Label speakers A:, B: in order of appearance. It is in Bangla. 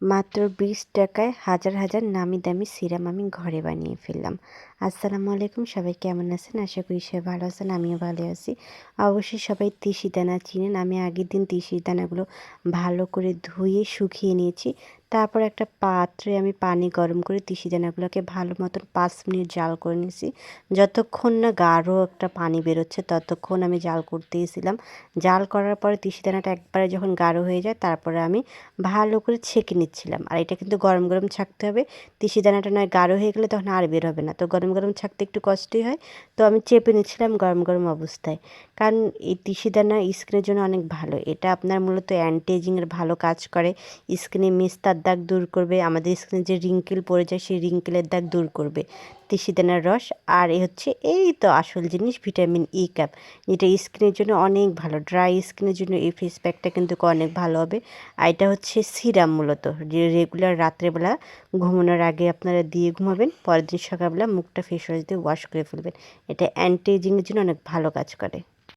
A: মাত্র ২০ টাকায় হাজার হাজার নামি দামি সিরাম আমি ঘরে বানিয়ে ফেললাম। আসসালামু আলাইকুম, সবাই কেমন আছেন? আশা করি সবাই ভালো আছেন, আমিও ভালো আছি। অবশ্যই সবাই তিসি দানা চিনেন। আমি আগের দিন তিসি দানাগুলো ভালো করে ধুয়ে শুকিয়ে নিয়েছি। তারপর একটা পাত্রে আমি পানি গরম করে তিসি দানাগুলোকে ভালো মতন ৫ মিনিট জাল করে নিয়েছি। যতক্ষণ না গাঢ় একটা পানি বেরোচ্ছে ততক্ষণ আমি জাল করতেইছিলাম। জাল করার পরে তিসি দানাটা একবারে যখন গাঢ় হয়ে যায় তারপরে আমি ভালো করে ছেঁকে নিচ্ছিলাম। আর এটা কিন্তু গরম গরম ছাঁকতে হবে। তিসি দানাটা নয় গাঢ় হয়ে গেলে তখন আর বের হবে না, তো গরম গরম ছাঁকতে একটু কষ্টই হয়। তো আমি চেপে নিচ্ছিলাম গরম গরম অবস্থায়, কারণ এই তিসি দানা স্কিনের জন্য অনেক ভালো। এটা আপনার মূলত অ্যান্টি এজিংয়ের ভালো কাজ করে, স্কিনে মেস্তার দাগ দূর করবে, আমাদের স্কিনে যে রিঙ্কেল পড়ে যায় সেই রিঙ্কেলের দাগ দূর করবে তিসি দানার রস। আর এই তো আসল জিনিস ভিটামিন ই ক্যাপ, যেটা স্কিনের জন্য অনেক ভালো। ড্রাই স্কিনের জন্য এই ফেস প্যাকটা কিন্তু অনেক ভালো হবে। আর এটা হচ্ছে সিরাম, মূলত যে রেগুলার রাত্রেবেলা ঘুমানোর আগে আপনারা দিয়ে ঘুমাবেন, পরের দিন সকালবেলা মুখটা ফেস ওয়াশ দিয়ে ওয়াশ করে ফেলবেন। এটা অ্যান্টি এজিংয়ের জন্য অনেক ভালো কাজ করে।